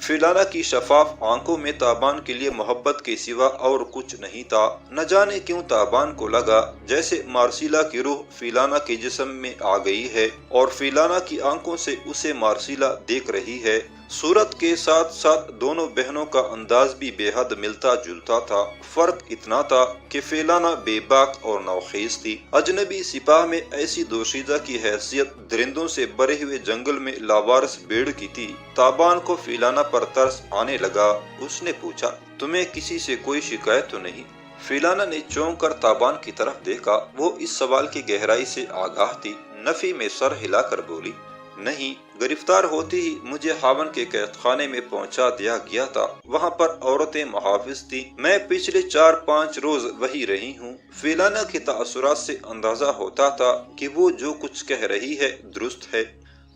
فیلانا کی شفاف آنکھوں میں تابان کے لیے محبت کے سوا اور کچھ نہیں تھا۔ نہ جانے کیوں تابان کو لگا جیسے مارسیلا کی روح فیلانا کے جسم میں آ گئی ہے اور فیلانا کی آنکھوں سے اسے مارسیلا دیکھ رہی ہے۔ صورت کے ساتھ ساتھ دونوں بہنوں کا انداز بھی بے حد ملتا جلتا تھا۔ فرق اتنا تھا کہ فیلانا بے باک اور نوخیز تھی۔ اجنبی سپاہ میں ایسی دوشیزہ کی حیثیت درندوں سے بھرے ہوئے جنگل میں لاوارث بھیڑ کی تھی۔ تابان کو فیلانا پر ترس آنے لگا۔ اس نے پوچھا، تمہیں کسی سے کوئی شکایت تو نہیں؟ فیلانا نے چونک کر تابان کی طرف دیکھا۔ وہ اس سوال کی گہرائی سے آگاہ تھی۔ نفی میں سر ہلا کر بولی، نہیں، گرفتار ہوتی ہی مجھے ہاون کے قید خانے میں پہنچا دیا گیا تھا۔ وہاں پر عورتیں محافظ تھی۔ میں پچھلے 4-5 روز وہی رہی ہوں۔ فیلانا کے تاثرات سے اندازہ ہوتا تھا کہ وہ جو کچھ کہہ رہی ہے درست ہے،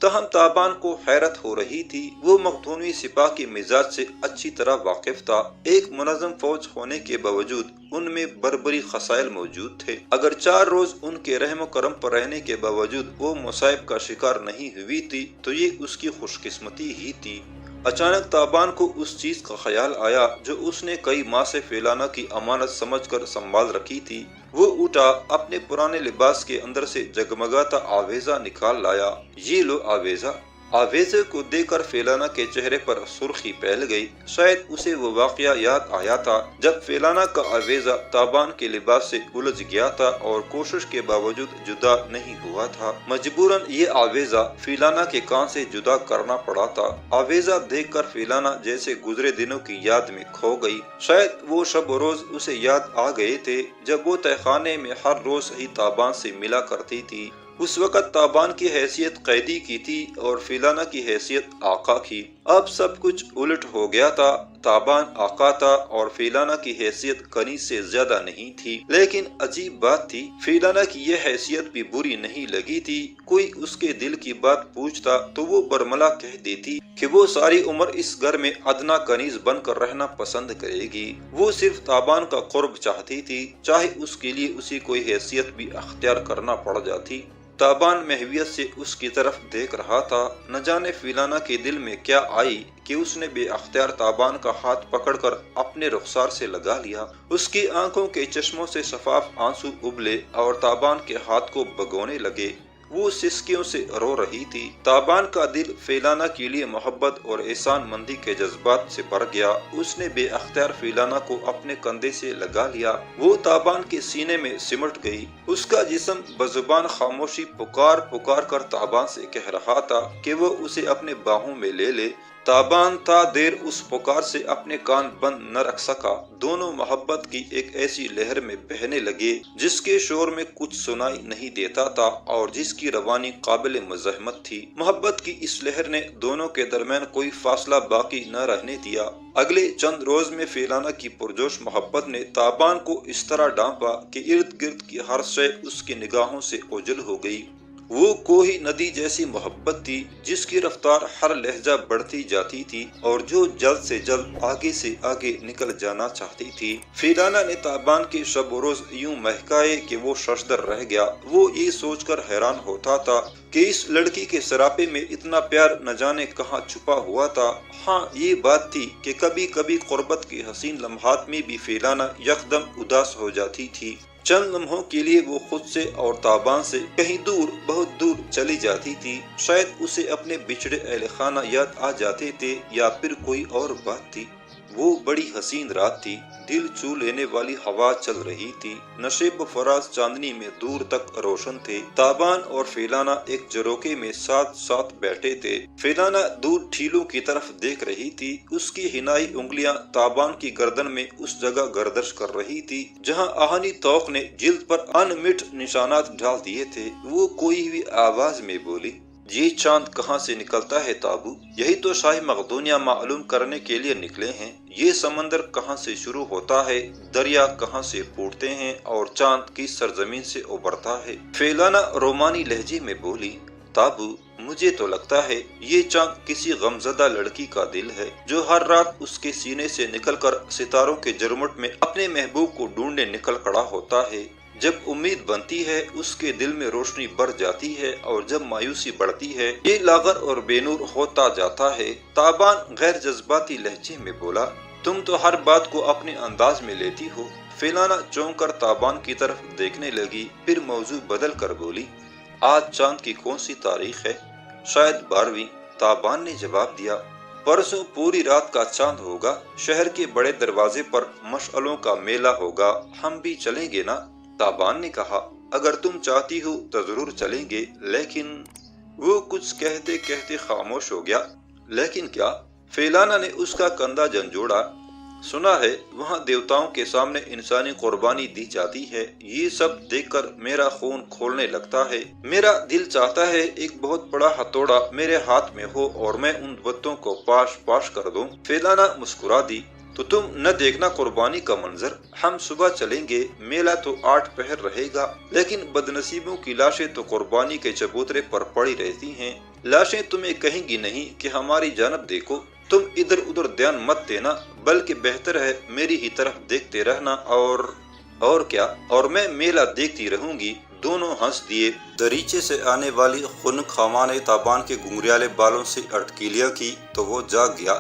تاہم تابان کو حیرت ہو رہی تھی۔ وہ مقدونوی سپاہ کے مزاج سے اچھی طرح واقف تھا۔ ایک منظم فوج ہونے کے باوجود ان میں بربری خصائل موجود تھے۔ اگر 4 روز ان کے رحم و کرم پر رہنے کے باوجود وہ مصائب کا شکار نہیں ہوئی تھی تو یہ اس کی خوش قسمتی ہی تھی۔ اچانک تابان کو اس چیز کا خیال آیا جو اس نے کئی ماہ سے فیلانا کی امانت سمجھ کر سنبھال رکھی تھی۔ وہ اٹھا، اپنے پرانے لباس کے اندر سے جگمگاتا آویزہ نکال لایا۔ یہ لو آویزہ۔ آویزے کو دیکھ کر فیلانا کے چہرے پر سرخی پھیل گئی۔ شاید اسے وہ واقعہ یاد آیا تھا جب فیلانا کا آویزہ تابان کے لباس سے الجھ گیا تھا اور کوشش کے باوجود جدا نہیں ہوا تھا۔ مجبوراً یہ آویزہ فیلانا کے کان سے جدا کرنا پڑا تھا۔ آویزہ دیکھ کر فیلانا جیسے گزرے دنوں کی یاد میں کھو گئی۔ شاید وہ شب و روز اسے یاد آ گئے تھے جب وہ تہہ خانے میں ہر روز ہی تابان سے ملا کرتی تھی۔ اس وقت تابان کی حیثیت قیدی کی تھی اور فیلانا کی حیثیت آقا کی۔ اب سب کچھ الٹ ہو گیا تھا۔ تابان آقا تھا اور فیلانا کی حیثیت کنیز سے زیادہ نہیں تھی۔ لیکن عجیب بات تھی، فیلانا کی یہ حیثیت بھی بری نہیں لگی تھی۔ کوئی اس کے دل کی بات پوچھتا تو وہ برملا کہہ دیتی کہ وہ ساری عمر اس گھر میں ادنا کنیز بن کر رہنا پسند کرے گی۔ وہ صرف تابان کا قرب چاہتی تھی، چاہے اس کے لیے اسے کوئی حیثیت بھی اختیار کرنا پڑ جاتی۔ تابان محویت سے اس کی طرف دیکھ رہا تھا۔ نہ جانے فیلانا کے دل میں کیا آئی کہ اس نے بے اختیار تابان کا ہاتھ پکڑ کر اپنے رخسار سے لگا لیا۔ اس کی آنکھوں کے چشموں سے شفاف آنسو ابلے اور تابان کے ہاتھ کو بھگونے لگے۔ وہ سسکیوں سے رو رہی تھی۔ تابان کا دل فیلانا کے لیے محبت اور احسان مندی کے جذبات سے بھر گیا۔ اس نے بے اختیار فیلانا کو اپنے کندھے سے لگا لیا۔ وہ تابان کے سینے میں سمٹ گئی۔ اس کا جسم بزبان خاموشی پکار پکار کر تابان سے کہہ رہا تھا کہ وہ اسے اپنے باہوں میں لے لے۔ تابان تا دیر اس پکار سے اپنے کان بند نہ رکھ سکا۔ دونوں محبت کی ایک ایسی لہر میں بہنے لگے جس کے شور میں کچھ سنائی نہیں دیتا تھا اور جس کی روانی قابل مزاحمت تھی۔ محبت کی اس لہر نے دونوں کے درمیان کوئی فاصلہ باقی نہ رہنے دیا۔ اگلے چند روز میں فیلانا کی پرجوش محبت نے تابان کو اس طرح ڈانپا کہ ارد گرد کی ہر شے اس کی نگاہوں سے اوجھل ہو گئی۔ وہ کوہی ندی جیسی محبت تھی جس کی رفتار ہر لہجہ بڑھتی جاتی تھی اور جو جلد سے جلد آگے سے آگے نکل جانا چاہتی تھی۔ فیلانا نے تابان کے شب و روز یوں مہکائے کہ وہ ششدر رہ گیا۔ وہ یہ سوچ کر حیران ہوتا تھا کہ اس لڑکی کے سراپے میں اتنا پیار نہ جانے کہاں چھپا ہوا تھا۔ ہاں، یہ بات تھی کہ کبھی کبھی قربت کے حسین لمحات میں بھی فیلانا یکدم اداس ہو جاتی تھی۔ چند لمحوں کے لیے وہ خود سے اور تابان سے کہیں دور، بہت دور چلی جاتی تھی۔ شاید اسے اپنے بچھڑے اہل خانہ یاد آ جاتے تھے یا پھر کوئی اور بات تھی۔ وہ بڑی حسین رات تھی۔ دل چھو لینے والی ہوا چل رہی تھی۔ نشیب و فراز چاندنی میں دور تک روشن تھے۔ تابان اور فیلانا ایک جروکے میں ساتھ ساتھ بیٹھے تھے۔ فیلانا دور ٹھیلوں کی طرف دیکھ رہی تھی۔ اس کی حنائی انگلیاں تابان کی گردن میں اس جگہ گردش کر رہی تھی جہاں آہنی توق نے جلد پر ان مٹ نشانات ڈال دیے تھے۔ وہ کوئی ہوئی آواز میں بولی، یہ چاند کہاں سے نکلتا ہے تابو؟ یہی تو شاہی مقدونیہ معلوم کرنے کے لیے نکلے ہیں۔ یہ سمندر کہاں سے شروع ہوتا ہے، دریا کہاں سے پھوٹتے ہیں اور چاند کس سرزمین سے ابھرتا ہے؟ فیلانا رومانی لہجے میں بولی، تابو، مجھے تو لگتا ہے یہ چاند کسی غمزدہ لڑکی کا دل ہے جو ہر رات اس کے سینے سے نکل کر ستاروں کے جرمٹ میں اپنے محبوب کو ڈھونڈنے نکل کڑا ہوتا ہے۔ جب امید بنتی ہے اس کے دل میں روشنی بڑھ جاتی ہے، اور جب مایوسی بڑھتی ہے یہ لاغر اور بے نور ہوتا جاتا ہے۔ تابان غیر جذباتی لہجے میں بولا، تم تو ہر بات کو اپنے انداز میں لیتی ہو۔ فیلانا چونک کر تابان کی طرف دیکھنے لگی، پھر موضوع بدل کر بولی، آج چاند کی کون سی تاریخ ہے؟ شاید 12ویں۔ تابان نے جواب دیا، پرسوں پوری رات کا چاند ہوگا، شہر کے بڑے دروازے پر مشعلوں کا میلہ ہوگا، ہم بھی چلیں گے نا؟ تابان نے کہا، اگر تم چاہتی ہو تو ضرور چلیں گے، لیکن… وہ کچھ کہتے کہتے خاموش ہو گیا۔ لیکن کیا؟ فیلانا نے اس کا کندھا جھنجھوڑا، سنا ہے وہاں دیوتاؤں کے سامنے انسانی قربانی دی جاتی ہے، یہ سب دیکھ کر میرا خون کھولنے لگتا ہے، میرا دل چاہتا ہے ایک بہت بڑا ہتھوڑا میرے ہاتھ میں ہو اور میں ان بتوں کو پاش پاش کر دوں۔ فیلانا مسکرا دی، تو تم نہ دیکھنا قربانی کا منظر، ہم صبح چلیں گے، میلہ تو 8 پہر رہے گا، لیکن بدنصیبوں کی لاشیں تو قربانی کے چبوترے پر پڑی رہتی ہیں، لاشیں تمہیں کہیں گی نہیں کہ ہماری جانب دیکھو، تم ادھر ادھر دھیان مت دینا، بلکہ بہتر ہے میری ہی طرف دیکھتے رہنا، اور کیا؟ اور میں میلہ دیکھتی رہوں گی۔ دونوں ہنس دیے۔ دریچے سے آنے والی خنک ہوا نے تابان کے گھنگریالے بالوں سے اٹکیلیاں کی تو وہ جاگ گیا۔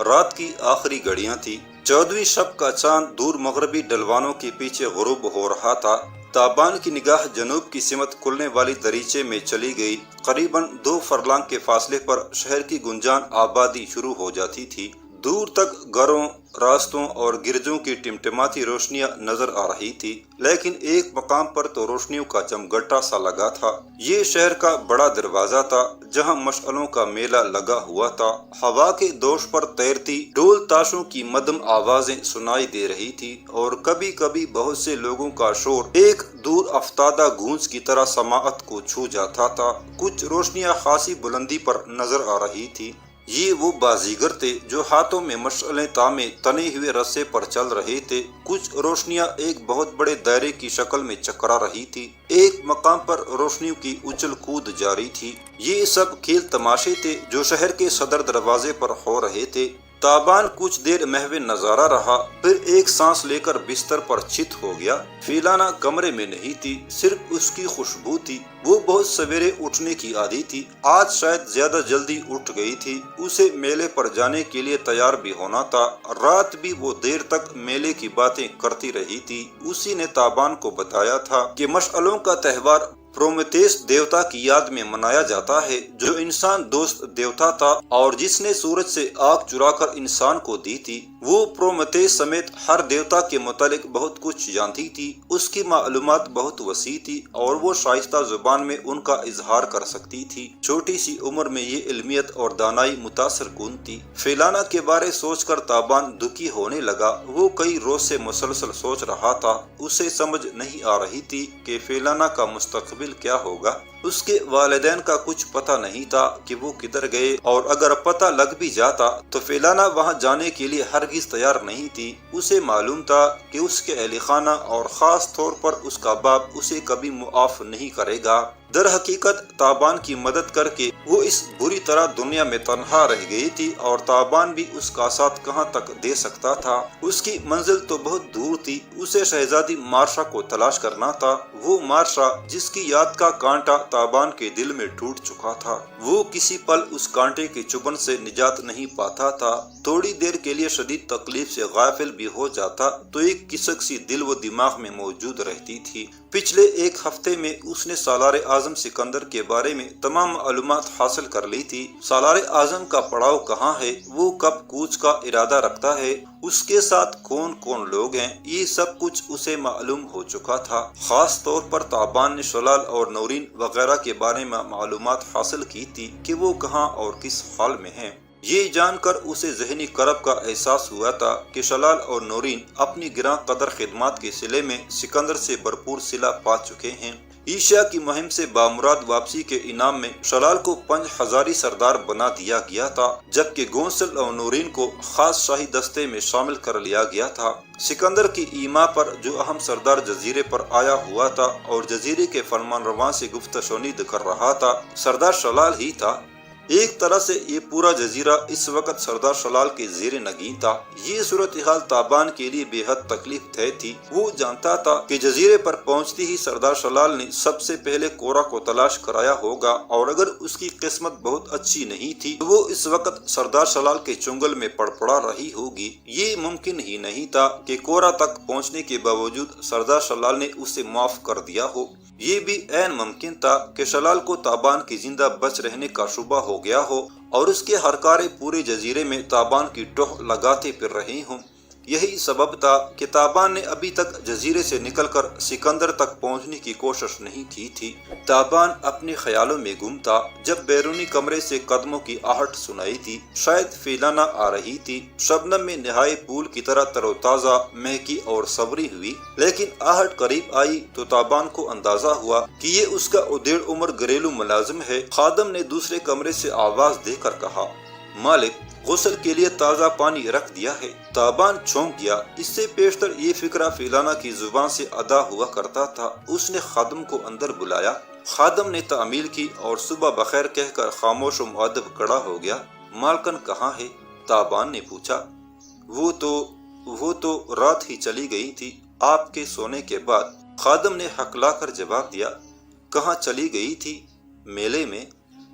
رات کی آخری گھڑیاں تھی، 14ویں شب کا چاند دور مغربی ڈلوانوں کے پیچھے غروب ہو رہا تھا۔ تابان کی نگاہ جنوب کی سمت کھلنے والی دریچے میں چلی گئی۔ قریباً 2 فرلانگ کے فاصلے پر شہر کی گنجان آبادی شروع ہو جاتی تھی۔ دور تک گھروں، راستوں اور گرجوں کی ٹمٹماتی روشنیاں نظر آ رہی تھی، لیکن ایک مقام پر تو روشنیوں کا چمگٹا سا لگا تھا۔ یہ شہر کا بڑا دروازہ تھا جہاں مشعلوں کا میلہ لگا ہوا تھا۔ ہوا کے دوش پر تیرتی ڈول تاشوں کی مدھم آوازیں سنائی دے رہی تھی، اور کبھی کبھی بہت سے لوگوں کا شور ایک دور افتادہ گونج کی طرح سماعت کو چھو جاتا تھا۔ کچھ روشنیاں خاصی بلندی پر نظر آ رہی تھی۔ یہ وہ بازیگر تھے جو ہاتھوں میں مشعلیں تامے تنے ہوئے رسے پر چل رہے تھے۔ کچھ روشنیاں ایک بہت بڑے دائرے کی شکل میں چکرا رہی تھی، ایک مقام پر روشنیوں کی اچھل کود جاری تھی۔ یہ سب کھیل تماشے تھے جو شہر کے صدر دروازے پر ہو رہے تھے۔ تابان کچھ دیر محو نظارہ رہا، پھر ایک سانس لے کر بستر پر چت ہو گیا۔ فیلانا کمرے میں نہیں تھی، صرف اس کی خوشبو تھی۔ وہ بہت سویرے اٹھنے کی عادی تھی، آج شاید زیادہ جلدی اٹھ گئی تھی۔ اسے میلے پر جانے کے لیے تیار بھی ہونا تھا۔ رات بھی وہ دیر تک میلے کی باتیں کرتی رہی تھی۔ اسی نے تابان کو بتایا تھا کہ مشعلوں کا تہوار پرومیتھیس دیوتا کی یاد میں منایا جاتا ہے، جو انسان دوست دیوتا تھا اور جس نے سورج سے آگ چرا کر انسان کو دی تھی۔ وہ پرومیتھیس سمیت ہر دیوتا کے متعلق بہت کچھ جانتی تھی، اس کی معلومات بہت وسیع تھی اور وہ شائستہ زبان میں ان کا اظہار کر سکتی تھی۔ چھوٹی سی عمر میں یہ علمیت اور دانائی متاثر کن تھی۔ فیلانا کے بارے سوچ کر تابان دکھی ہونے لگا۔ وہ کئی روز سے مسلسل سوچ رہا تھا، اسے سمجھ نہیں آ رہی تھی کہ فیلانا کا مستقبل کیا ہوگا۔ اس کے والدین کا کچھ پتہ نہیں تھا کہ وہ کدھر گئے، اور اگر پتہ لگ بھی جاتا تو فیلانا وہاں جانے کے لیے ہرگز تیار نہیں تھی۔ اسے معلوم تھا کہ اس کے اہل خانہ اور خاص طور پر اس کا باپ اسے کبھی معاف نہیں کرے گا۔ در حقیقت تابان کی مدد کر کے وہ اس بری طرح دنیا میں تنہا رہ گئی تھی، اور تابان بھی اس کا ساتھ کہاں تک دے سکتا تھا۔ اس کی منزل تو بہت دور تھی، اسے شہزادی مارشا کو تلاش کرنا تھا، وہ مارشا جس کی یاد کا کانٹا تابان کے دل میں ٹوٹ چکا تھا۔ وہ کسی پل اس کانٹے کے چبھن سے نجات نہیں پاتا تھا۔ تھوڑی دیر کے لیے شدید تکلیف سے غافل بھی ہو جاتا تو ایک کسک سی دل و دماغ میں موجود رہتی تھی۔ پچھلے ایک ہفتے میں اس نے سالار اعظم سکندر کے بارے میں تمام معلومات حاصل کر لی تھی۔ سالار اعظم کا پڑاؤ کہاں ہے، وہ کب کوچ کا ارادہ رکھتا ہے، اس کے ساتھ کون کون لوگ ہیں، یہ سب کچھ اسے معلوم ہو چکا تھا۔ خاص طور پر تابان نے شلال اور نورین وغیرہ کے بارے میں معلومات حاصل کی تھی کہ وہ کہاں اور کس حال میں ہیں۔ یہ جان کر اسے ذہنی کرب کا احساس ہوا تھا کہ شلال اور نورین اپنی گراں قدر خدمات کے صلے میں سکندر سے بھرپور صلہ پا چکے ہیں۔ ایشیا کی مہم سے بامراد واپسی کے انعام میں شلال کو 5000 سردار بنا دیا گیا تھا، جبکہ گونسل اور نورین کو خاص شاہی دستے میں شامل کر لیا گیا تھا۔ سکندر کی ایما پر جو اہم سردار جزیرے پر آیا ہوا تھا اور جزیرے کے فرمان رواں سے گفت و شنید کر رہا تھا، سردار شلال ہی تھا۔ ایک طرح سے یہ پورا جزیرہ اس وقت سردار شلال کے زیر نگین تھا۔ یہ صورتحال تابان کے لیے بے حد تکلیف دہ تھی۔ وہ جانتا تھا کہ جزیرے پر پہنچتے ہی سردار شلال نے سب سے پہلے کورا کو تلاش کرایا ہوگا، اور اگر اس کی قسمت بہت اچھی نہیں تھی تو وہ اس وقت سردار شلال کے چنگل میں پڑ پڑا رہی ہوگی۔ یہ ممکن ہی نہیں تھا کہ کورا تک پہنچنے کے باوجود سردار شلال نے اسے معاف کر دیا ہو۔ یہ بھی عین ممکن تھا کہ شلال کو تابان کی زندہ بچ رہنے کا شبہ ہو گیا ہو اور اس کے ہرکارے پورے جزیرے میں تابان کی ٹوہ لگاتے پھر رہے ہوں۔ یہی سبب تھا کہ تابان نے ابھی تک جزیرے سے نکل کر سکندر تک پہنچنے کی کوشش نہیں کی تھی۔ تابان اپنے خیالوں میں گم تھا جب بیرونی کمرے سے قدموں کی آہٹ سنائی دی۔ شاید فیلانہ آ رہی تھی۔ شبنم میں نہائے پھول کی طرح تر و تازہ مہکی اور سبری ہوئی، لیکن آہٹ قریب آئی تو تابان کو اندازہ ہوا کہ یہ اس کا ادھیڑ عمر گھریلو ملازم ہے۔ خادم نے دوسرے کمرے سے آواز دے کر کہا، مالک غسل کے لیے تازہ پانی رکھ دیا ہے۔ تابان چونک گیا۔ اس سے پیشتر یہ فکرہ فیلانہ کی زبان سے ادا ہوا کرتا تھا۔ اس نے خادم کو اندر بلایا۔ خادم نے تعمیل کی اور صبح بخیر کہہ کر خاموش و مؤدب کھڑا ہو گیا۔ مالکن کہاں ہے؟ تابان نے پوچھا۔ وہ تو رات ہی چلی گئی تھی آپ کے سونے کے بعد، خادم نے ہکلا کر جواب دیا۔ کہاں چلی گئی تھی؟ میلے میں۔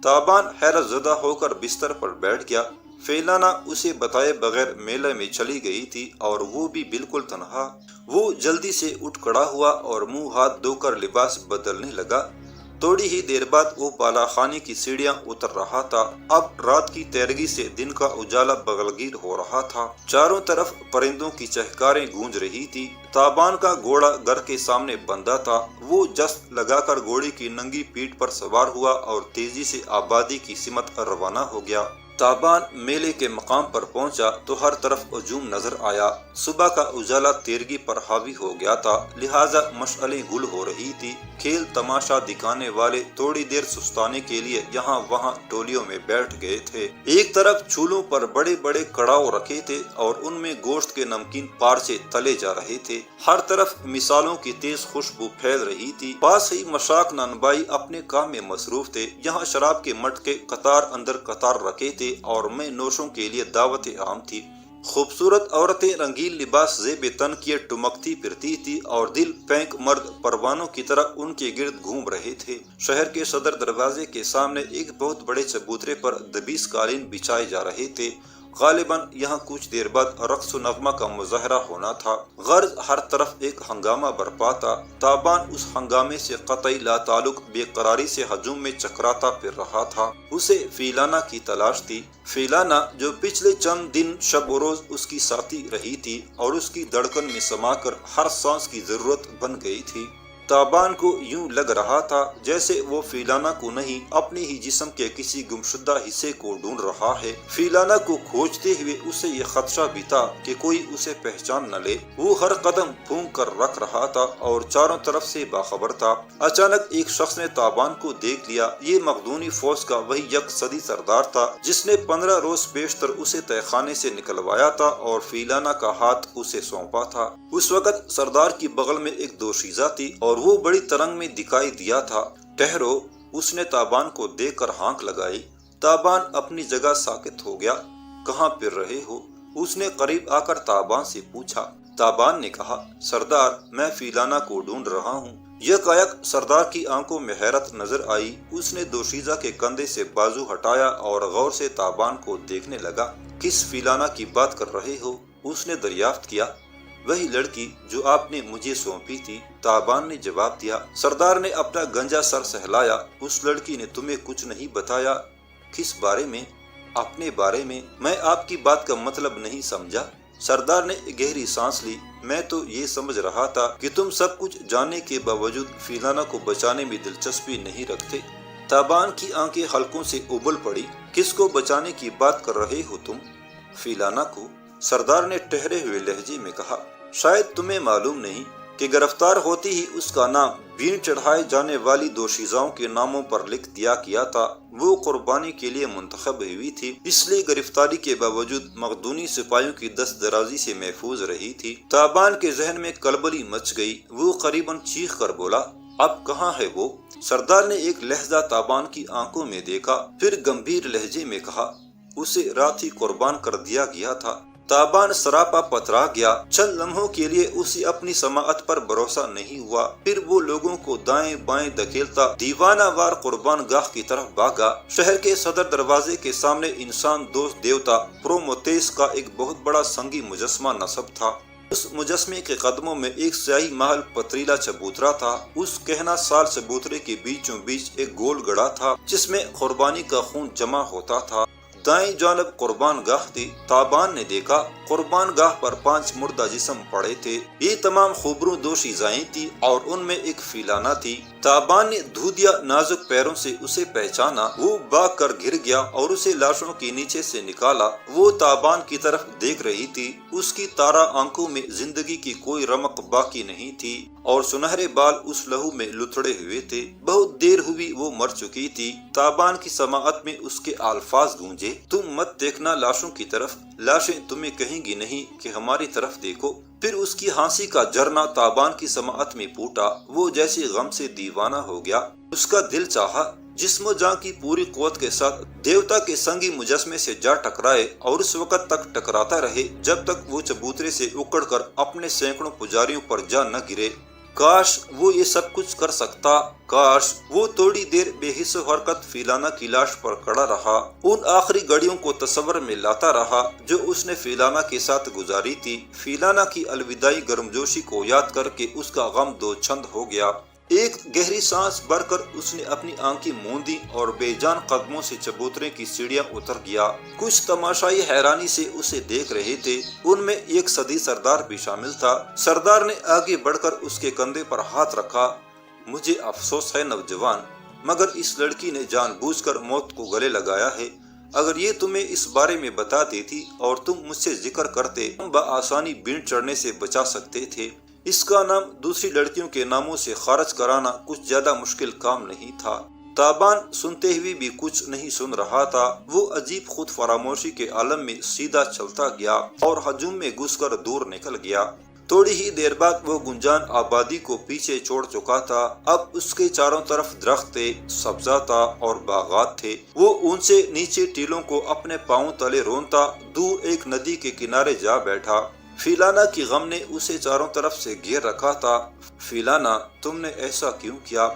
تابان حیرت زدہ ہو کر بستر پر بیٹھ گیا۔ فیلانہ اسے بتائے بغیر میلے میں چلی گئی تھی، اور وہ بھی بالکل تنہا۔ وہ جلدی سے اٹھ کھڑا ہوا اور منہ ہاتھ دھو کر لباس بدلنے لگا۔ تھوڑی ہی دیر بعد وہ بالا خانے کی سیڑھیاں اتر رہا تھا۔ اب رات کی تیرگی سے دن کا اجالا بغلگیر ہو رہا تھا۔ چاروں طرف پرندوں کی چہکاریں گونج رہی تھی۔ تابان کا گھوڑا گھر کے سامنے بندھا تھا۔ وہ جست لگا کر گھوڑے کی ننگی پیٹھ پر سوار ہوا اور تیزی سے آبادی کی سمت روانہ ہو گیا۔ تابان میلے کے مقام پر پہنچا تو ہر طرف ہجوم نظر آیا۔ صبح کا اجالا تیرگی پر حاوی ہو گیا تھا، لہٰذا مشعلیں گل ہو رہی تھی۔ کھیل تماشا دکھانے والے تھوڑی دیر سستانے کے لیے یہاں وہاں ٹولیوں میں بیٹھ گئے تھے۔ ایک طرف چولہوں پر بڑے بڑے کڑاؤ رکھے تھے اور ان میں گوشت کے نمکین پارچے تلے جا رہے تھے۔ ہر طرف مثالوں کی تیز خوشبو پھیل رہی تھی۔ پاس ہی مشاک نانبائی اپنے کام میں مصروف تھے۔ یہاں شراب کے مٹکے قطار اندر قطار رکھے تھے اور میں نوشوں کے لیے دعوت عام تھی۔ خوبصورت عورتیں رنگین لباس زیب تن کیے ٹمکتی پھرتی تھی اور دل پھینک مرد پروانوں کی طرح ان کے گرد گھوم رہے تھے۔ شہر کے صدر دروازے کے سامنے ایک بہت بڑے چبوترے پر دبیس قالین بچھائے جا رہے تھے۔ غالباً یہاں کچھ دیر بعد رقص و نغمہ کا مظاہرہ ہونا تھا۔ غرض ہر طرف ایک ہنگامہ برپا تھا۔ تابان اس ہنگامے سے قطعی لا تعلق بے قراری سے ہجوم میں چکراتا پھر رہا تھا۔ اسے فیلانہ کی تلاش تھی۔ فیلانہ جو پچھلے چند دن شب و روز اس کی ساتھی رہی تھی اور اس کی دھڑکن میں سما کر ہر سانس کی ضرورت بن گئی تھی۔ تابان کو یوں لگ رہا تھا جیسے وہ فیلانہ کو نہیں اپنے ہی جسم کے کسی گمشدہ حصے کو ڈھونڈ رہا ہے۔ فیلانہ کو کھوجتے ہوئے اسے یہ خدشہ بھی تھا کہ کوئی اسے پہچان نہ لے۔ وہ ہر قدم پھونک کر رکھ رہا تھا اور چاروں طرف سے باخبر تھا۔ اچانک ایک شخص نے تابان کو دیکھ لیا۔ یہ مقدونی فوج کا وہی یک صدی سردار تھا جس نے 15 روز پیشتر اسے تہہ خانے سے نکلوایا تھا اور فیلانہ کا ہاتھ اسے سونپا تھا۔ اس وقت سردار کی بغل میں ایک دوشیزہ تھی اور وہ بڑی ترنگ میں دکھائی دیا تھا۔ ٹھہرو، اس نے تابان کو دیکھ کر ہانک لگائی۔ تابان اپنی جگہ ساکت ہو گیا۔ کہاں پھر رہے ہو؟ اس نے قریب آ کر تابان سے پوچھا۔ تابان نے کہا، سردار، میں فیلانہ کو ڈھونڈ رہا ہوں۔ یکایک سردار کی آنکھوں میں حیرت نظر آئی۔ اس نے دوشیزہ کے کندھے سے بازو ہٹایا اور غور سے تابان کو دیکھنے لگا۔ کس فیلانہ کی بات کر رہے ہو؟ اس نے دریافت کیا۔ وہی لڑکی جو آپ نے مجھے سونپی تھی، تابان نے جواب دیا۔ سردار نے اپنا گنجا سر سہلایا۔ اس لڑکی نے تمہیں کچھ نہیں بتایا؟ کس بارے میں؟ اپنے بارے میں۔ میں آپ کی بات کا مطلب نہیں سمجھا۔ سردار نے گہری سانس لی۔ میں تو یہ سمجھ رہا تھا کہ تم سب کچھ جاننے کے باوجود فیلانہ کو بچانے میں دلچسپی نہیں رکھتے۔ تابان کی آنکھیں حلقوں سے ابل پڑی۔ کس کو بچانے کی بات کر رہے ہو تم؟ فیلانہ کو، سردار نے ٹھہرے ہوئے لہجے میں کہا۔ شاید تمہیں معلوم نہیں کہ گرفتار ہوتی ہی اس کا نام بھین چڑھائے جانے والی دوشیزاؤں کے ناموں پر لکھ دیا کیا تھا۔ وہ قربانی کے لیے منتخب ہوئی تھی، اس لیے گرفتاری کے باوجود مقدونی سپاہیوں کی دست درازی سے محفوظ رہی تھی۔ تابان کے ذہن میں کلبلی مچ گئی۔ وہ قریباً چیخ کر بولا، اب کہاں ہے وہ؟ سردار نے ایک لہجہ تابان کی آنکھوں میں دیکھا، پھر گمبھیر لہجے میں کہا، اسے رات ہی قربان کر دیا گیا تھا۔ تابان سراپا پترا گیا۔ چند لمحوں کے لیے اسے اپنی سماعت پر بھروسہ نہیں ہوا، پھر وہ لوگوں کو دائیں بائیں دھکیلتا دیوانہ وار قربان گاہ کی طرف بھاگا۔ شہر کے صدر دروازے کے سامنے انسان دوست دیوتا پرومیتھیوس کا ایک بہت بڑا سنگی مجسمہ نصب تھا۔ اس مجسمے کے قدموں میں ایک سیاہی محل پتریلا چبوترا تھا۔ اس کہنا سال چبوترے کے بیچوں بیچ ایک گول گڑھا تھا جس میں قربانی کا خون جمع ہوتا تھا۔ دائیں جانب قربان گاہ تھی۔ تابان نے دیکھا، قربان گاہ پر 5 مردہ جسم پڑے تھے۔ یہ تمام خوبروں دوشیزائیں تھی اور ان میں ایک فیلانہ تھی۔ تابان نے دھودیا نازک پیروں سے اسے پہچانا۔ وہ بھاگ کر گر گیا اور اسے لاشوں کے نیچے سے نکالا۔ وہ تابان کی طرف دیکھ رہی تھی۔ اس کی تارا آنکھوں میں زندگی کی کوئی رمق باقی نہیں تھی اور سنہرے بال اس لہو میں لتڑے ہوئے تھے۔ بہت دیر ہوئی وہ مر چکی تھی۔ تابان کی سماعت میں اس کے الفاظ گونجے، تم مت دیکھنا لاشوں کی طرف، لاشیں تمہیں کہیں گی نہیں کہ ہماری طرف دیکھو۔ پھر اس کی ہانسی کا جھرنا تابان کی سماعت میں پھوٹا۔ وہ جیسے غم سے دیوانہ ہو گیا۔ اس کا دل چاہا جسم و جان کی پوری قوت کے ساتھ دیوتا کے سنگی مجسمے سے جا ٹکرائے اور اس وقت تک ٹکراتا رہے جب تک وہ چبوترے سے اکڑ کر اپنے سینکڑوں پجاریوں پر جا نہ گرے۔ کاش وہ یہ سب کچھ کر سکتا۔ کاش وہ تھوڑی دیر بے حس و حرکت فیلانہ کی لاش پر کھڑا رہا، ان آخری گھڑیوں کو تصور میں لاتا رہا جو اس نے فیلانہ کے ساتھ گزاری تھی۔ فیلانہ کی الوداعی گرمجوشی کو یاد کر کے اس کا غم دو چند ہو گیا۔ ایک گہری سانس بھر کر اس نے اپنی آنکھیں موندی اور بے جان قدموں سے چبوترے کی سیڑھیاں اتر گیا۔ کچھ تماشائی حیرانی سے اسے دیکھ رہے تھے، ان میں ایک صدی سردار بھی شامل تھا۔ سردار نے آگے بڑھ کر اس کے کندھے پر ہاتھ رکھا۔ مجھے افسوس ہے نوجوان، مگر اس لڑکی نے جان بوجھ کر موت کو گلے لگایا ہے۔ اگر یہ تمہیں اس بارے میں بتا دیتی اور تم مجھ سے ذکر کرتے، ہم بآسانی بینٹ چڑھنے سے بچا سکتے تھے۔ اس کا نام دوسری لڑکیوں کے ناموں سے خارج کرانا کچھ زیادہ مشکل کام نہیں تھا۔ تابان سنتے ہوئے بھی کچھ نہیں سن رہا تھا۔ وہ عجیب خود فراموشی کے عالم میں سیدھا چلتا گیا اور ہجوم میں گھس کر دور نکل گیا۔ تھوڑی ہی دیر بعد وہ گنجان آبادی کو پیچھے چھوڑ چکا تھا۔ اب اس کے چاروں طرف درخت تھے، سبزہ تھا اور باغات تھے۔ وہ اونچے نیچے ٹیلوں کو اپنے پاؤں تلے رونتا دور ایک ندی کے کنارے جا بیٹھا۔ فیلانہ کی غم نے اسے چاروں طرف سے گھیر رکھا تھا۔ فیلانہ، تم نے ایسا کیوں کیا؟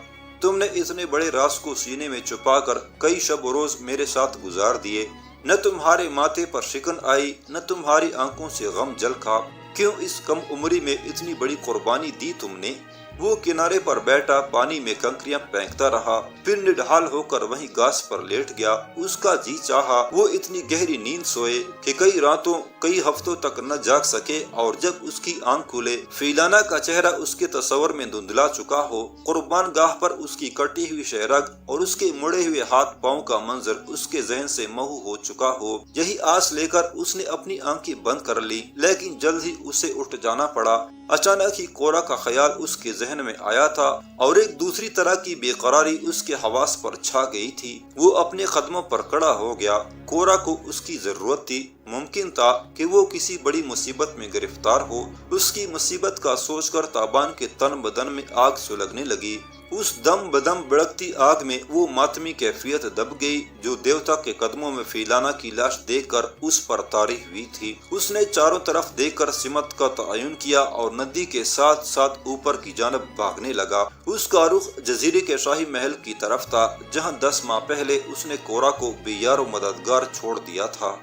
تم نے اتنے بڑے راز کو سینے میں چھپا کر کئی شب و روز میرے ساتھ گزار دیے۔ نہ تمہارے ماتھے پر شکن آئی، نہ تمہاری آنکھوں سے غم جھلکا۔ کیوں اس کم عمری میں اتنی بڑی قربانی دی تم نے؟ وہ کنارے پر بیٹھا پانی میں کنکریاں پھینکتا رہا، پھر نڈھال ہو کر وہیں گھاس پر لیٹ گیا۔ اس کا جی چاہا وہ اتنی گہری نیند سوئے کہ کئی راتوں کئی ہفتوں تک نہ جاگ سکے، اور جب اس کی آنکھ کھلے فیلانہ کا چہرہ اس کے تصور میں دھندلا چکا ہو، قربان گاہ پر اس کی کٹی ہوئی شہرگ اور اس کے مڑے ہوئے ہاتھ پاؤں کا منظر اس کے ذہن سے محو ہو چکا ہو۔ یہی آس لے کر اس نے اپنی آنکھیں بند کر لی، لیکن جلد ہی اسے اٹھ جانا پڑا۔ اچانک ہی کورا کا خیال اس کے ذہن میں آیا تھا اور ایک دوسری طرح کی بے قراری اس کے حواس پر چھا گئی تھی۔ وہ اپنے قدموں پر کھڑا ہو گیا۔ کورا کو اس کی ضرورت تھی۔ ممکن تھا کہ وہ کسی بڑی مصیبت میں گرفتار ہو۔ اس کی مصیبت کا سوچ کر تابان کے تن بدن میں آگ سلگنے لگی۔ اس دم بدم بڑکتی آگ میں وہ ماتمی کیفیت دب گئی جو دیوتا کے قدموں میں فیلانہ کی لاش دیکھ کر اس پر طاری ہوئی تھی۔ اس نے چاروں طرف دیکھ کر سمت کا تعین کیا اور ندی کے ساتھ ساتھ اوپر کی جانب بھاگنے لگا۔ اس کا رخ جزیرے کے شاہی محل کی طرف تھا جہاں 10 ماہ پہلے اس نے کورا کو بے یار و مددگار چھوڑ دیا تھا۔